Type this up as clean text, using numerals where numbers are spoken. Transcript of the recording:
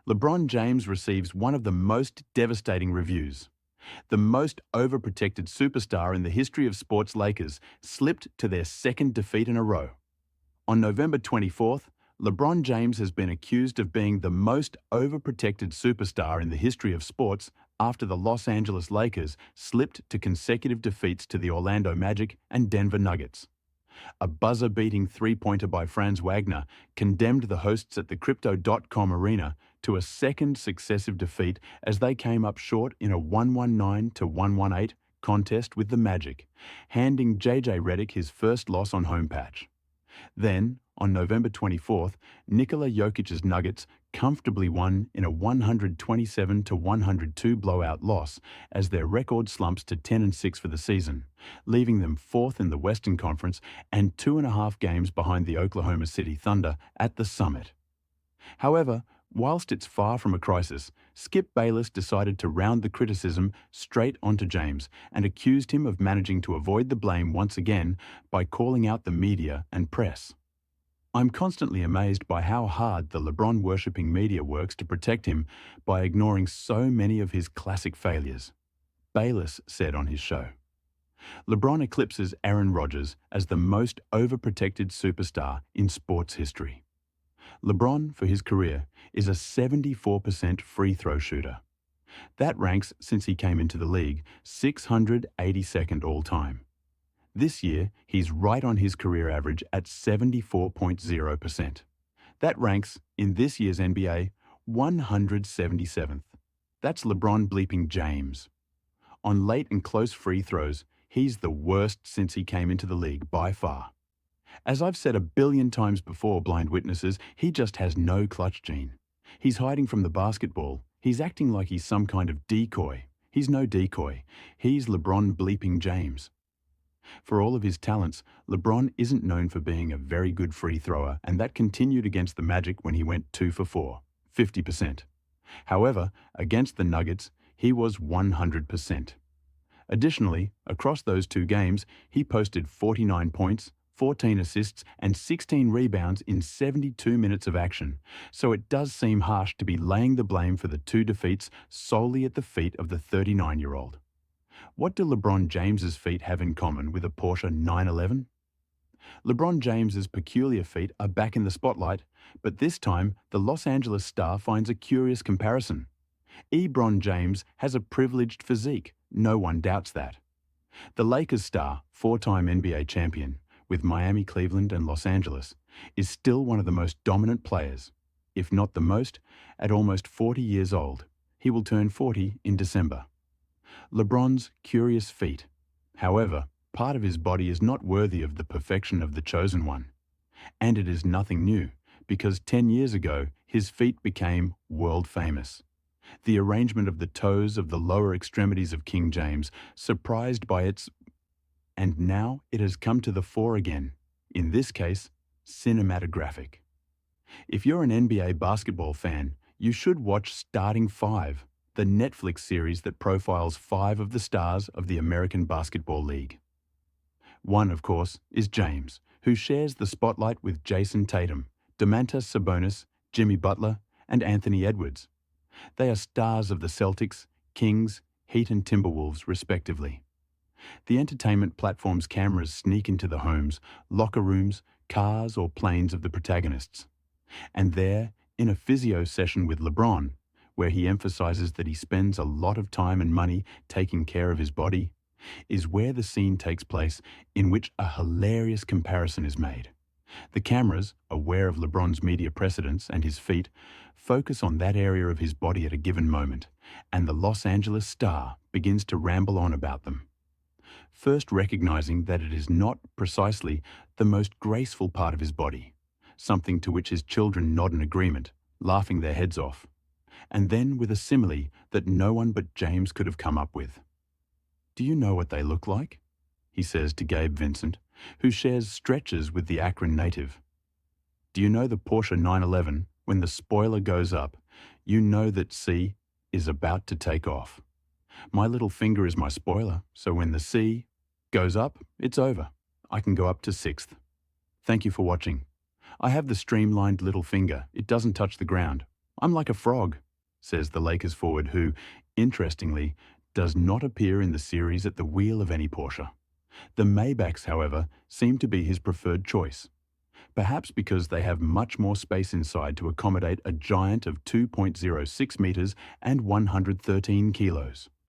LeBron James receives one of the most devastating reviews. The most overprotected superstar in the history of sports, Lakers, slipped to their second defeat in a row. On November 24th, LeBron James has been accused of being the most overprotected superstar in the history of sports after the Los Angeles Lakers slipped to consecutive defeats to the Orlando Magic and Denver Nuggets. A buzzer-beating three-pointer by Franz Wagner condemned the hosts at the Crypto.com arena to a second successive defeat as they came up short in a 119 to 118 contest with the Magic, handing JJ Redick his first loss on home patch. Then, on November 24th, Nikola Jokic's Nuggets comfortably won in a 127 to 102 blowout loss as their record slumps to 10-6 for the season, leaving them fourth in the Western Conference and 2.5 games behind the Oklahoma City Thunder at the summit. However, whilst it's far from a crisis, Skip Bayless decided to round the criticism straight onto James and accused him of managing to avoid the blame once again by calling out the media and press. I'm constantly amazed by how hard the LeBron-worshipping media works to protect him by ignoring so many of his classic failures, Bayless said on his show. LeBron eclipses Aaron Rodgers as the most overprotected superstar in sports history. LeBron, for his career, is a 74% free throw shooter. That ranks, since he came into the league, 682nd all-time. This year, he's right on his career average at 74.0%. That ranks, in this year's NBA, 177th. That's LeBron bleeping James. On late and close free throws, he's the worst since he came into the league by far. As I've said a billion times before, blind witnesses, he just has no clutch gene. He's hiding from the basketball. He's acting like he's some kind of decoy. He's no decoy. He's LeBron bleeping James. For all of his talents, LeBron isn't known for being a very good free thrower, and that continued against the Magic when he went 2 for 4, 50%. However, against the Nuggets, he was 100%. Additionally, across those two games, he posted 49 points, 14 assists and 16 rebounds in 72 minutes of action, so it does seem harsh to be laying the blame for the two defeats solely at the feet of the 39-year-old. What do LeBron James's feet have in common with a Porsche 911? LeBron James's peculiar feet are back in the spotlight, but this time the Los Angeles star finds a curious comparison. LeBron James has a privileged physique, no one doubts that. The Lakers star, four-time NBA champion, with Miami, Cleveland and Los Angeles, is still one of the most dominant players, if not the most, at almost 40 years old. He will turn 40 in December. LeBron's curious feet. However, part of his body is not worthy of the perfection of the chosen one. And it is nothing new, because 10 years ago, his feet became world famous. The arrangement of the toes of the lower extremities of King James, surprised by its... And now it has come to the fore again, in this case, cinematographic. If you're an NBA basketball fan, you should watch Starting Five, the Netflix series that profiles 5 of the stars of the American Basketball League. One, of course, is James, who shares the spotlight with Jason Tatum, Domantas Sabonis, Jimmy Butler, and Anthony Edwards. They are stars of the Celtics, Kings, Heat and Timberwolves, respectively. The entertainment platform's cameras sneak into the homes, locker rooms, cars or planes of the protagonists. And there, in a physio session with LeBron, where he emphasizes that he spends a lot of time and money taking care of his body, is where the scene takes place in which a hilarious comparison is made. The cameras, aware of LeBron's media precedence and his feet, focus on that area of his body at a given moment, and the Los Angeles star begins to ramble on about them. First recognizing that it is not precisely the most graceful part of his body, something to which his children nod in agreement, laughing their heads off. And then with a simile that no one but James could have come up with. "Do you know what they look like?" he says to Gabe Vincent, who shares stretches with the Akron native. "Do you know the Porsche 911, when the spoiler goes up, you know that C is about to take off. My little finger is my spoiler, so when the C goes up, it's over. I can go up to 6th. Thank you for watching. I have the streamlined little finger. It doesn't touch the ground. I'm like a frog, says the Lakers forward who, interestingly, does not appear in the series at the wheel of any Porsche. The Maybachs, however, seem to be his preferred choice, perhaps because they have much more space inside to accommodate a giant of 2.06 meters and 113 kilos.